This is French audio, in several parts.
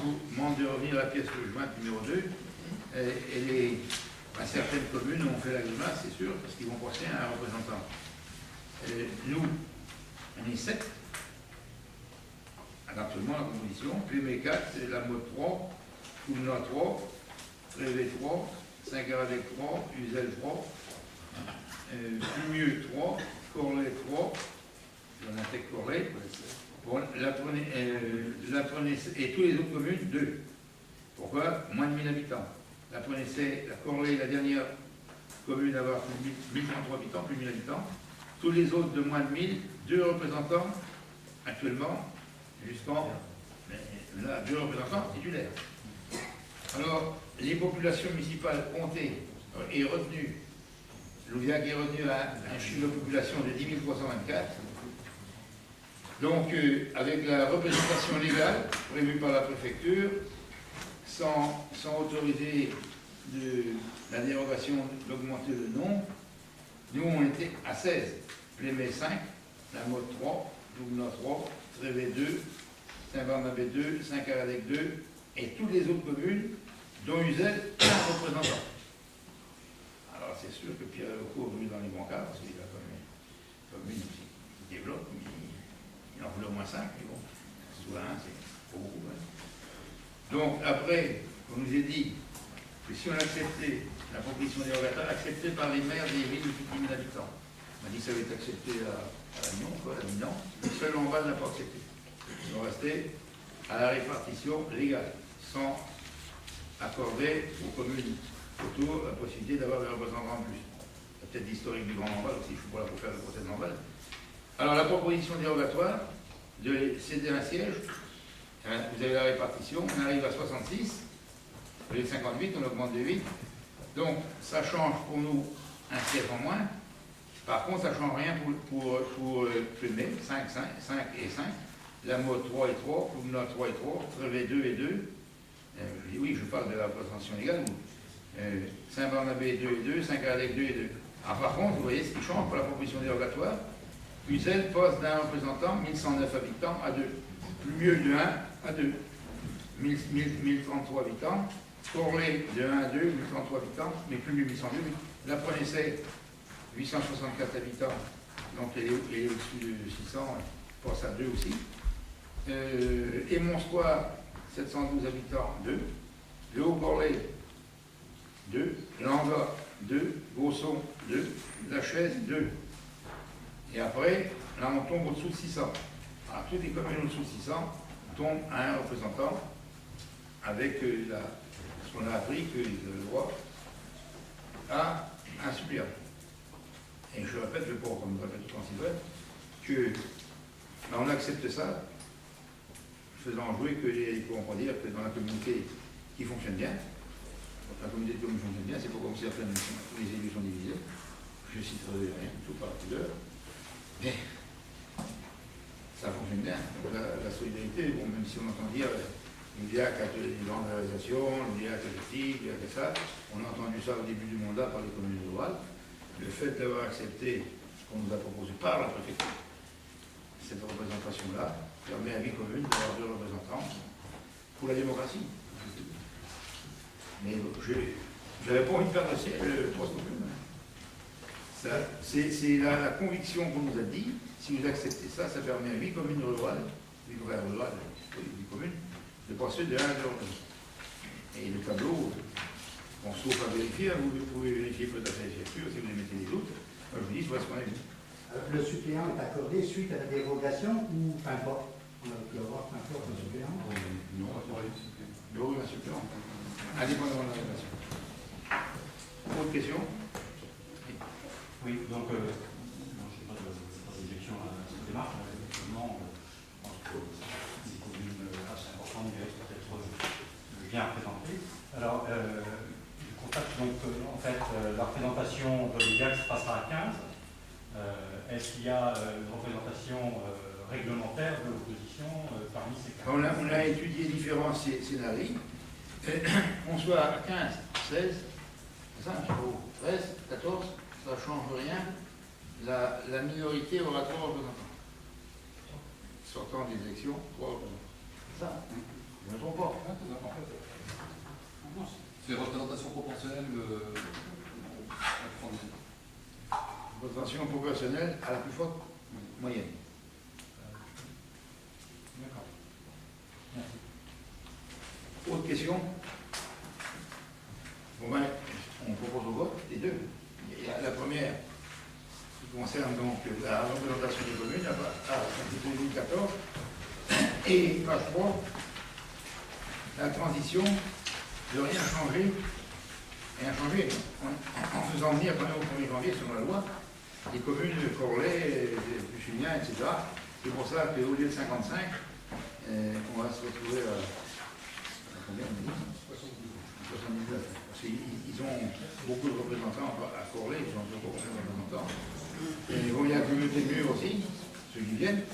vous demande de revenir à la pièce jointe numéro 2. Certaines communes ont fait la grimace, c'est sûr, parce qu'ils vont passer à un représentant. Nous, on est 7. Actuellement, la composition. PME 4, c'est la mode 3, Foumna 3, Révé 3, Saint-Garadec 3, Uzel 3, Plumieux 3, Corlet 3, j'en intègre Corlet. Bon, et tous les autres communes, 2. Pourquoi? Moins de 1000 habitants. La Corlet est la dernière commune à avoir plus de 1033 habitants, plus de 1000 habitants. Tous les autres de moins de 1000, 2 représentants actuellement, jusqu'en. Là, 2 représentants titulaires. Alors, les populations municipales comptées et retenues, Louviac est retenu à un chiffre de population de 10 324. Donc, avec la représentation légale prévue par la préfecture, sans autoriser la dérogation d'augmenter le nombre, nous on était à 16. Plémé 5, la Motte 3, Dougna 3, Trévé 2, Saint-Barnabé 2, Saint-Caradec 2, et toutes les autres communes, dont Uzel, un représentant. Alors c'est sûr que Pierre Lecourt est venu dans les brancards, parce qu'il a quand même une commune qui développe, mais il en voulait au moins 5, mais bon, soit 1, c'est pas beaucoup. Hein. Donc après, on nous a dit que si on acceptait la proposition dérogatoire, acceptée par les maires des villes de plus de 10 000 habitants, on m'a dit que ça avait été accepté à Lannion, à Milan, le seul en bas n'a pas accepté. Ils sont restés à la répartition légale, sans accorder aux communes autour la possibilité d'avoir des représentants en plus. Il y a peut-être l'historique du Grand Lamballe aussi, je ne suis pas là pour faire le procès de Lamballe. Alors la proposition dérogatoire de céder un siège, vous avez la répartition, on arrive à 66, au lieu de 58, on augmente de 8. Donc ça change pour nous un siège en moins. Par contre, ça ne change rien pour Plémé, 5 et 5. La Motte 3 et 3, Poumna 3 et 3, Trévé 2 et 2. Je dis oui, je parle de la représentation légale. Saint-Barnabé 2 et 2, Saint-Caradec 2 et 2. Alors, par contre, vous voyez ce qui change pour la proposition dérogatoire. Uzel passe d'un représentant, 1109 habitants, à 2. Plus mieux de 1 à 2. 1033 habitants. Corlet de 1 à 2, 1033 habitants, mais plus mieux 1102. La Prenessay, 864 habitants, donc elle est au-dessus de 600, passe à 2 aussi. Et Monstoir, 712 habitants, 2. Le Haut-Corlet, 2. Langat, 2. Gausson, 2. La Chaise, 2. Et après, là, on tombe au-dessous de 600. Alors, toutes les communes au-dessous de 600 tombent à un représentant avec ce qu'on a appris qu'ils ont le droit à un suppléant. Et je répète, je ne vais pas comme je répète tout en que on accepte ça, faisant jouer on peut dire que dans la communauté qui fonctionne bien, la communauté qui fonctionne bien, c'est pas comme si les élus sont divisés. Je ne citerai rien du tout par la couleur, mais ça fonctionne bien. Donc la solidarité, bon, même si on entend dire il y a qu'à les réalisations, il y a que ceci, il y a que ça, on a entendu ça au début du mandat par les communes rurales. Le fait d'avoir accepté ce qu'on nous a proposé par la préfecture, cette représentation-là, permet à 8 communes d'avoir 2 représentants pour la démocratie. Mais je n'avais pas envie de perdre le poste non plus. C'est la conviction qu'on nous a dit. Si vous acceptez ça, ça permet à 8 communes rurales, 8 communes, de passer de 1 à 2. Et le tableau, bon, sauf à vérifier, vous pouvez vérifier peut-être la écriture si vous les mettez les doutes. Moi je vous dis, voilà ce qu'on a vu. Le suppléant est accordé suite à la dérogation ou peu importe? On a pu avoir peu importe le suppléant? Non, il y aura un suppléant, indépendamment de la relation. Autre question? Oui, donc, je n'ai pas d'objection à cette démarche, mais effectivement, je pense que c'est une commune assez importante, mais peut-être bien représentée. Alors, je constate donc en fait la représentation de l'IGAC se passera à 15. Est-ce qu'il y a une représentation réglementaire de l'opposition parmi ces 15? On a étudié différents scénarios. On soit à 15, 16, 5, 13, 14, ça ne change rien. La minorité aura 3 représentants. Sortant des élections, 3 représentants. C'est ça, je ne me trompe pas. Hein? C'était représentation proportionnelle Représentation proportionnelle à la plus forte moyenne. D'accord. Merci. Autre question? Bon ben, on propose au vote les deux. Il y a la première qui concerne donc la représentation des communes à 2014 et page 3, la transition de rien changer en faisant venir quand même au 1er janvier selon la loi les communes de Corlay, du Chulien, etc. C'est pour ça qu'au lieu de 55, on va se retrouver à combien on dit 79. Parce qu'ils ont beaucoup de représentants à Corlay, ils ont beaucoup de représentants. Et bon, il y a la communauté de Mur aussi, ceux qui viennent,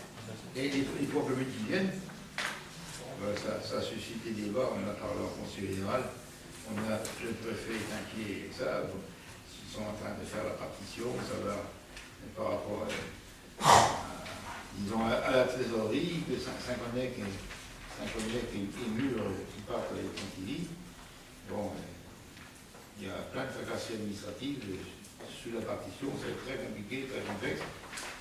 et les trois communes qui viennent. Ça a suscité des débats, on en a parlé au Conseil général. On a le préfet est inquiet avec ça, ils sont en train de faire la partition, ça va par rapport à la trésorerie, que Saint-Connec et Mur qui partent avec Pontivy. Bon, il y a plein de fracasses administratives sur la partition, c'est très compliqué, très complexe.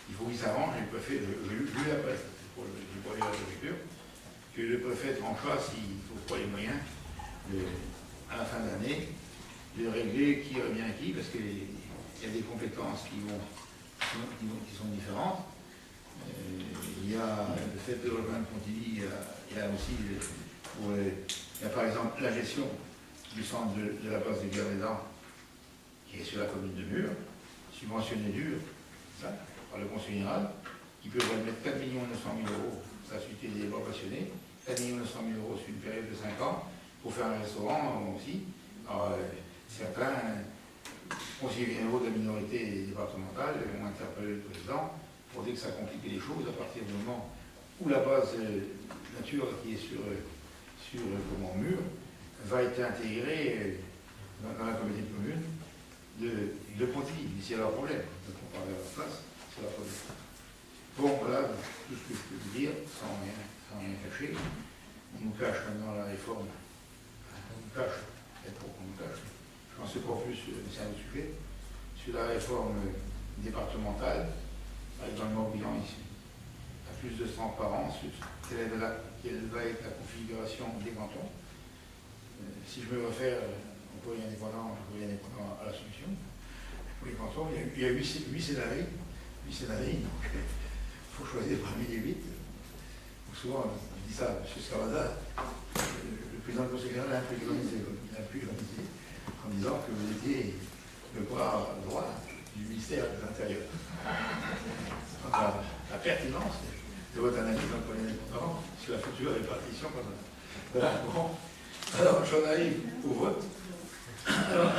Il faut qu'ils s'arrangent, et le préfet, j'ai lu la presse, j'ai pas lu la préfecture, que le préfet tranchera s'il ne trouve pas les moyens à la fin de l'année, de régler qui revient à qui, parce qu'il y a des compétences qui sont différentes. Il y a le fait de rejoindre Pontivy, il y a aussi il y a par exemple la gestion du centre de la base de guerre des dents, qui est sur la commune de Mur, subventionné dur, ça, par le Conseil général, qui peut remettre 4 900 000 euros, ça a suscité des débats passionnés, 4 900 000 euros sur une période de 5 ans, pour faire un restaurant aussi. Alors, certains conseillers généraux de la minorité départementale ont interpellé le président pour dire que ça compliquait les choses à partir du moment où la base nature qui est sur Mur va être intégrée dans la communauté de communes de Pontivy. Ici, il y a leur problème. Donc, on parle à leur place, c'est leur problème. Bon, voilà tout ce que je peux vous dire, sans rien cacher. On nous cache maintenant la réforme. Peut-être pour qu'on nous cache. Je n'en sais pas plus, c'est un autre sujet. Sur la réforme départementale, avec dans le Morbihan ici, à plus de transparence, quelle va être la configuration des cantons. Si je me réfère au courrier indépendant à la solution, pour les cantons, il y a 8 scénarios. 8 scénarios, donc il faut choisir parmi les 8. Souvent, on dit ça, M. Scavada, le président du Conseil général a un peu ironisé en disant que vous étiez le bras droit du ministère de l'Intérieur. La pertinence de votre analyse dans le premier indépendant sur la future répartition. Voilà, bon. Alors, j'en arrive au vote. Alors,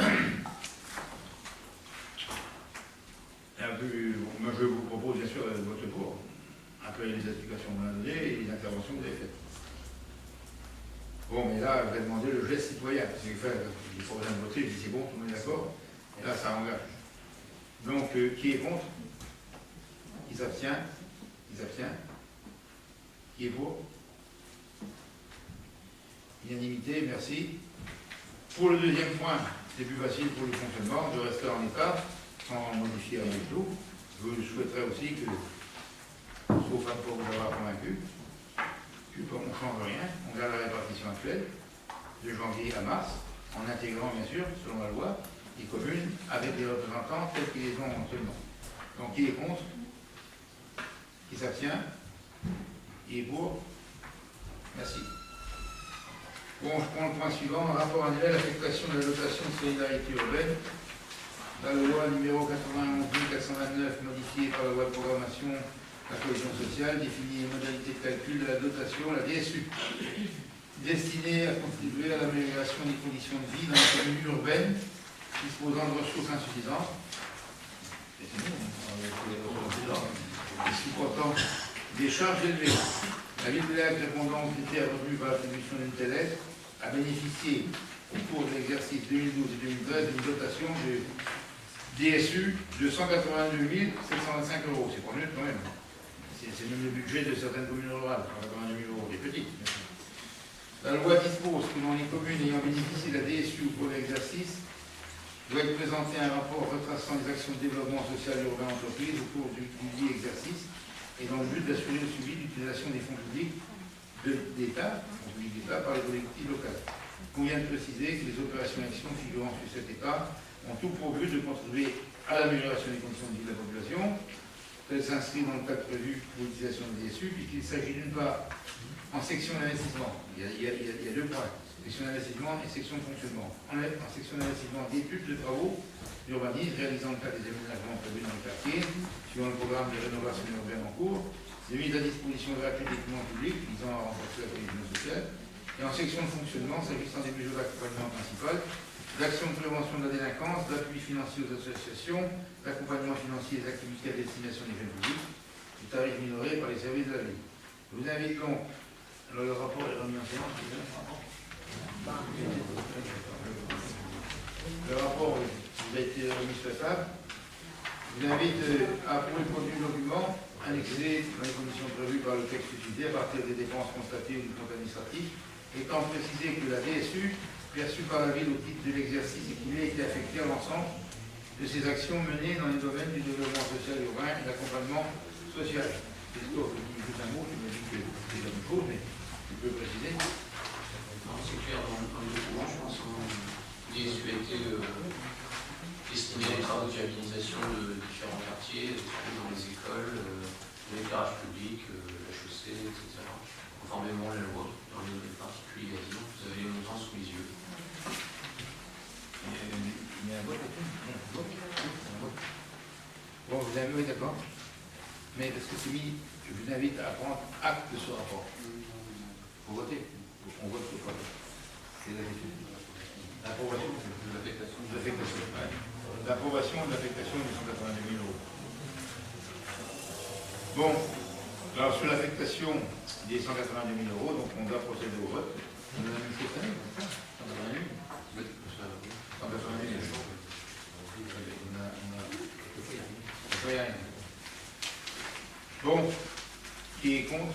moi, je vous propose bien sûr de voter pour, après les explications que vous m'avez données et les interventions que vous avez faites. Bon, mais là, je vais demander le geste citoyen. C'est que il faut rien voter, je dis c'est bon, tout le monde est d'accord. Et là, ça engage. Donc, qui est contre? Qui s'abstient? Qui est pour? Unanimité, merci. Pour le deuxième point, c'est plus facile pour le fonctionnement de rester en état, sans modifier rien du tout. Je souhaiterais aussi que, sauf un peu vous avoir convaincu, on ne change rien, on garde la répartition actuelle, de janvier à mars, en intégrant bien sûr, selon la loi, les communes avec des représentants tels qu'ils les ont actuellement. Donc qui est contre? Qui s'abstient? Qui est pour? Merci. Bon, je prends le point suivant, rapport annuel, affectation de la dotation de solidarité urbaine. La loi numéro 91-429, modifiée par la loi de programmation de la cohésion sociale, définit les modalités de calcul de la dotation, la DSU, destinée à contribuer à l'amélioration des conditions de vie dans les communes urbaines disposant de ressources insuffisantes. Et supportant des charges élevées. La ville de Lac, répondant aux critères retenus par l'attribution d'une telle aide, a bénéficié au cours de l'exercice 2012 et 2013 d'une dotation de DSU de 182 725 euros. C'est pas nul quand même. C'est même le budget de certaines communes rurales, 182 000 euros, des petites. La loi dispose que dans les communes ayant bénéficié de la DSU pour l'exercice, doit être présenté un rapport retraçant les actions de développement social et urbain entreprise au cours du dit exercice et dans le but d'assurer le suivi de l'utilisation des fonds publics d'État par les collectivités locales. Il convient de préciser que les opérations et actions figurant sur cet état ont tout pour but de contribuer à l'amélioration des conditions de vie de la population. Elle s'inscrit dans le cadre prévu pour l'utilisation de DSU, puisqu'il s'agit d'une part en section d'investissement. Il y a deux points, section d'investissement et section de fonctionnement. En section d'investissement, d'études de travaux d'urbanisme réalisant le cas des aménagements prévus dans le quartier, suivant le programme de rénovation urbaine en cours, de mise à disposition gratuite d'équipements publics visant à renforcer la cohésion sociale, et en section de fonctionnement, s'agissant des mesures d'accompagnement principales, d'action de prévention de la délinquance, d'appui financier aux associations, d'accompagnement financier des activités à destination des jeunes publics, du tarif minoré par les services de la ville. Je vous invite donc, alors le rapport est remis en séance, le rapport vous a été remis sur la table. Je vous invite à approuver le contenu du document, annexé dans les conditions prévues par le texte utilisé à partir des dépenses constatées ou du compte administratif, étant précisé que la DSU perçue par la ville au titre de l'exercice équilibré a été affectée à l'ensemble de ces actions menées dans les domaines du développement social urbain et de l'accompagnement social. Christophe, je dis juste un mot, tu me dis que c'est la même chose, mais tu peux préciser. Non, c'est clair dans le document, je pense que DSU a été destiné à des travaux de viabilisation de différents quartiers, dans les écoles, l'éclairage public, la chaussée, etc. Conformément à la loi, dans les particuliers à dire, vous avez les montants sous les yeux. Il y a un vote. Bon, vous avez, oui, d'accord. Mais parce que c'est mis, je vous invite à prendre acte de ce rapport. Pour voter. On vote pour quoi? C'est l'approbation de l'affectation. L'approbation de l'affectation de 182 000 euros. Bon, alors sur l'affectation des 182 000 euros, donc on doit procéder au vote. On a mis cette année, 182 000. Bon, qui est contre?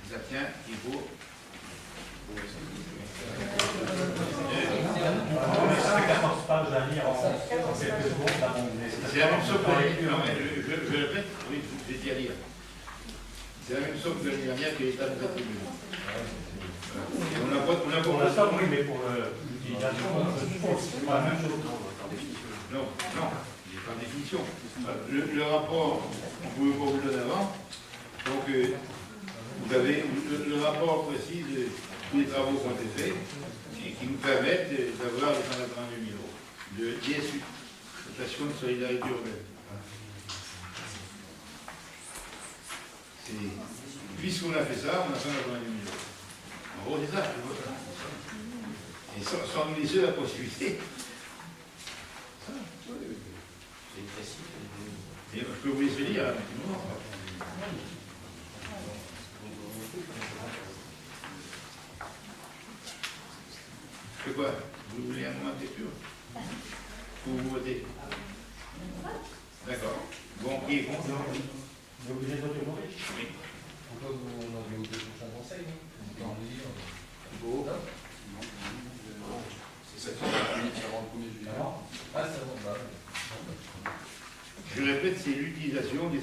Qui s'abstient? Qui est pour? C'est la même somme que l'année dernière. Je répète, oui, je vais dire à lire. C'est la même somme que l'année dernière que l'État nous attribue. On a pas pour la somme, oui, mais pour l'utilisation, c'est pas la même chose. Non, par définition. Le rapport, on ne pouvait pas vous le donner avant. Donc, vous avez, le rapport précise tous les travaux qui ont été faits et qui nous permettent d'avoir les 182 000 euros de DSU, dotation de solidarité urbaine. Puisqu'on a fait ça, on a 182 000 euros. En gros, c'est ça. Et sans nous laisser la possibilité. C'est précis. Et je peux vous laisser lire à un petit moment. C'est quoi? Vous voulez un moment de lecture? Ou vous votez? D'accord. Bon, qui est contre? Vous êtes obligé de voter pour lui? Oui. Pourquoi vous en avez au prochain conseil, non? Beau. C'est 740 avant le 1er juillet. Ah, c'est bon, bah. Je répète, c'est l'utilisation des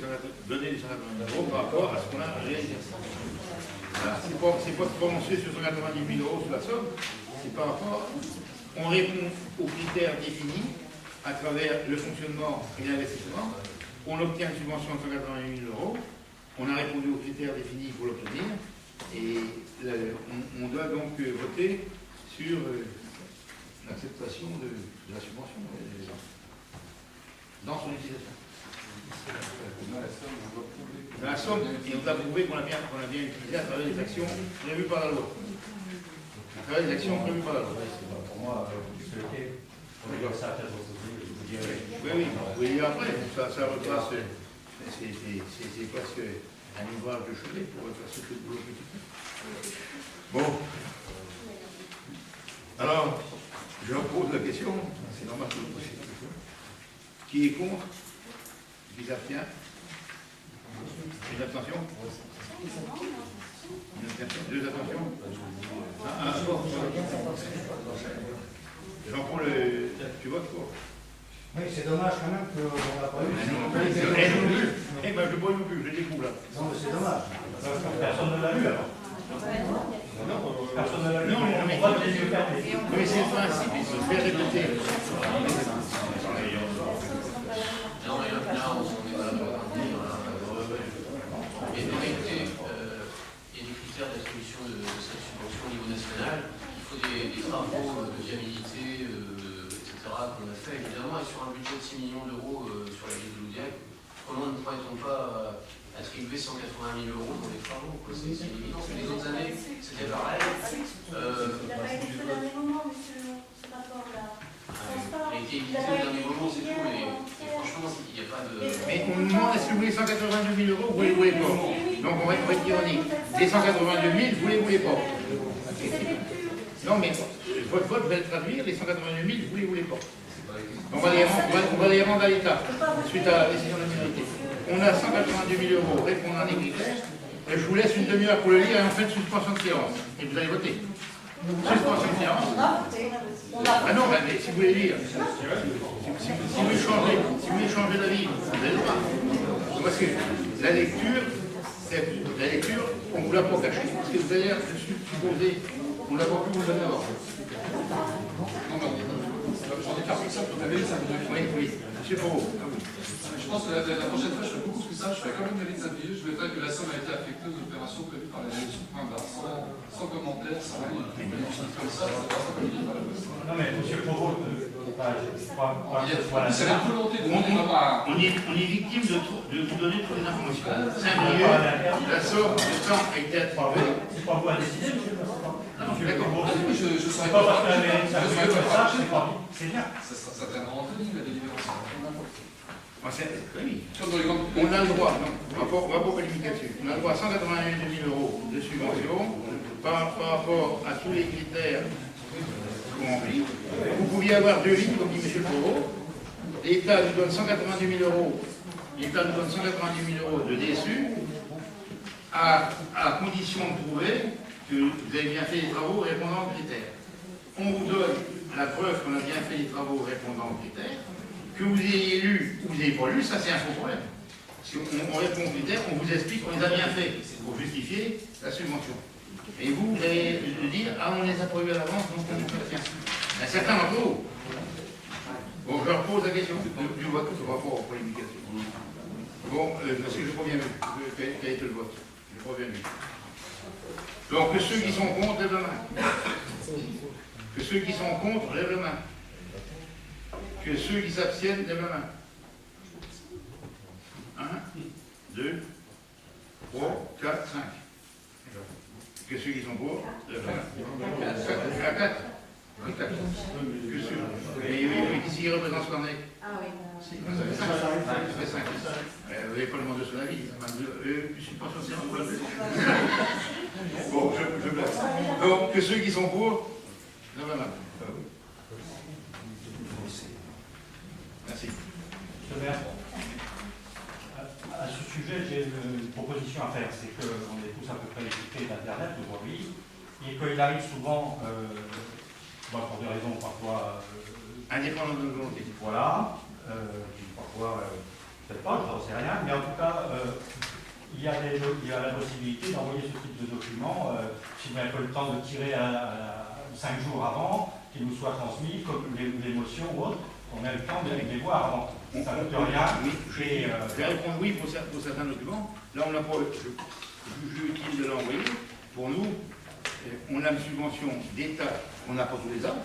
données des 180 000 euros par rapport à ce qu'on a réalisé. C'est pas de prononcer sur 190 000 euros sur la somme, c'est par rapport, on répond aux critères définis à travers le fonctionnement et l'investissement, on obtient une subvention de 180 000 euros, on a répondu aux critères définis pour l'obtenir, et on doit donc voter sur l'acceptation de la subvention dans son utilisation. La somme, et on doit prouver qu'on a bien utilisé à travers les actions prévues par la loi. À travers les actions prévues par la loi. Pour moi, vous souhaitez, on est comme ça à faire je vous dirai. Oui, vous pouvez lire après, ça retrace, c'est presque un ouvrage de chevet pour retracer tout le boulot que tu fais. Bon. Alors, je pose la question, c'est normal que vous posiez la question. Qui est contre? Qui s'abstient? Une abstention? Deux attentions. Jean-Paul, tu votes pour? Oui, c'est dommage quand même qu'on n'a pas eu. Eh ben, je ne bois plus, je découvre là. Non, mais c'est dommage. Personne ne l'a lu alors. Personne ne l'a lu. Non, mais on vote les yeux fermés. mais c'est le principe, il se fait répéter. Non, mais là, on est dans la droite de dire. Et en réalité, il y a des critères d'attribution de cette subvention au niveau national. Il faut des travaux de viabilité, etc. qu'on a fait évidemment, et sur un budget de 6 millions d'euros sur la ville de Loudiac, comment ne pourrait-on pas attribuer 180 000 euros dans les travaux? C'est évident. Les autres années, c'était pareil. Il n'a pas été fait au dernier moment, monsieur, ce rapport-là. Il a été évité au dernier moment, c'est tout, mais franchement, il n'y a pas de... Mais on nous demande est-ce que vous voulez 182 000 euros, vous les voulez pas. Donc on va être ironique. Les 182 000, vous les voulez pas. Non, mais votre vote va le traduire, les 182 000, vous les voulez pas. On va les rendre à l'État, suite à la décision de la minorité. On a 182 000 euros répondant à des critères. Et je vous laisse une demi-heure pour le lire et en fait suspension de séance. Et vous allez voter. Suspension de séance. Ah non, mais si vous voulez lire, si vous voulez changer d'avis, vous avez le droit. Parce que la lecture, on ne vous l'a pas caché. Parce que vous allez supposer, on ne l'a pas pu vous le donner avant. J'en ai clairement que ça, vous avez lu 5 minutes. Oui, monsieur Fauveau. Je pense que la prochaine fois, je ferai beaucoup plus que ça. Je ferai quand même une liste d'habillés. Je mettrai que la somme a été affectée aux opérations prévues par la direction point barre, sans commentaire, sans rien. Comme ça, ça va communiquer par la poste. Non mais monsieur Fauveau, C'est la volonté de monter dans On est victime de vous donner toutes les informations. C'est un milieu, la somme, le temps a été attribué. c'est pas vous à décider, monsieur le président. D'accord. Je C'est serai pas parce que la mairie ça fait comme ça, c'est bien. Ça traînera en tenue, la délibération. Oui. Comme dans les grandes... On a le droit, non, on va pas polémiquer dessus. On a le droit à 182 000 euros de subvention par rapport à tous les critères qu'on remplit. Vous pouviez avoir deux lignes, comme dit M. Fauveau. L'État nous donne 182 000 euros. L'État nous donne 190 000 euros de DSU à condition de prouver que vous avez bien fait les travaux répondant aux critères. On vous donne la preuve qu'on a bien fait les travaux répondant aux critères. Que vous ayez lu ou vous n'ayez pas lu, ça c'est un faux problème. Si on répond aux critères, on vous explique qu'on les a bien faits pour justifier la subvention. Et vous, vous allez dire, ah on les a prévus à l'avance, donc on nous soutient. Il y a certains d'entre vous. Bon, je leur pose la question du vote par rapport aux polémications. Bon, parce que je crois bien quel était le vote. Je crois bien vu. Donc que ceux qui sont contre, lèvent la main. Que ceux qui sont contre, lèvent la main. Que ceux qui s'abstiennent, lèvent la main. 1, 2, 3, 4, 5. Que ceux qui sont pour, lèvent la main. 4. Que ceux. Mais qui s'y représente ce qu'on est? Ah oui. Ça fait 5. Vous n'avez pas demandé son avis. Je suis pas censé en parler. Bon, je blague. Donc, que ceux qui sont pour, lèvent la main. Merci. Monsieur le maire, à ce sujet, j'ai une proposition à faire. C'est qu'on est tous à peu près équipés d'Internet aujourd'hui, et qu'il arrive souvent, pour des raisons parfois Indépendant de notre volonté. voilà, parfois peut-être pas, je n'en sais rien, mais en tout cas, il y a la possibilité d'envoyer ce type de document, si vous n'avez pas le temps de tirer 5 jours avant, qu'il nous soit transmis, comme les motions ou autres. On a le temps de les voir avant. Ça ne coûte rien. Oui, je vais répondre oui pour certains documents. Là, on n'a pas jugé utile de l'envoyer. Pour nous, on a une subvention d'État qu'on n'a pas tous les ans.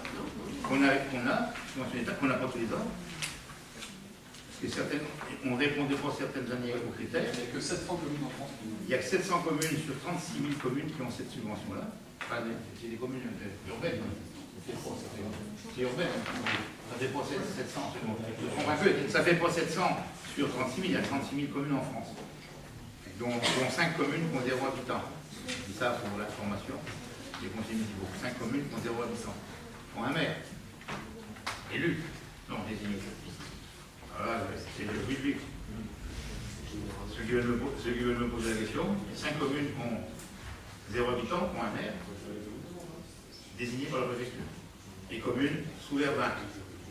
Subvention d'État qu'on n'a pas tous les ans. Parce que on ne répondait pas certaines années aux critères. Il n'y a que 700 communes en France. Il y a que 700 communes sur 36 000 communes qui ont cette subvention-là. Enfin, c'est des communes urbaines. C'est urbain. Ça fait pas 700. Ça fait pas 700 sur 36 000. Il y a 36 000 communes en France. Dont 5 communes qui ont 0 habitants. C'est ça pour la formation des conseillers municipaux. 5 communes qui ont 0 habitants. Qui ont un maire. Élu. Non, désigné. Voilà, c'est le public. Ceux qui veulent me poser la question, 5 communes qui ont 0 habitants ont un maire désigné par la préfecture. Les communes sous Verdun,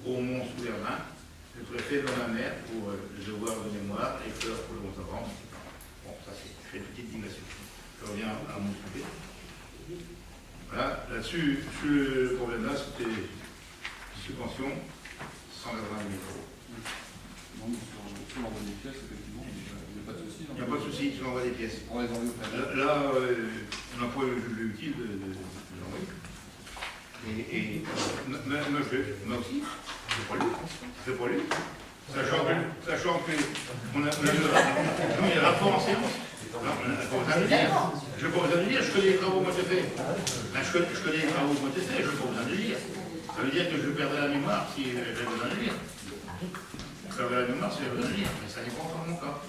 Aumont sous Verdun, le préfet donne un maire pour le devoir de mémoire et Fleur pour le Mont-Auban. Bon, ça c'est, je fais une petite digression. Je reviens à mon sujet. Voilà, là-dessus, ce problème-là, c'était subvention, 180 000 euros. Non, si on envoie des pièces, effectivement, il n'y a pas de souci. Il n'y a pas de souci, tu envoies des pièces. On les envoie au préfet. Là, on n'a pas eu utile de l'envoyer. Et moi aussi, c'est pas lui. Sachant que on a il y a rapport en séance. Je n'ai pas besoin de lire, je connais les travaux que moi j'ai fait. Je connais les travaux que moi j'ai fait, je n'ai pas besoin de lire. Ça veut dire que je perdrai la mémoire si j'ai besoin de lire. Je perdrai la mémoire si j'ai besoin de lire, mais ça n'est pas encore mon cas.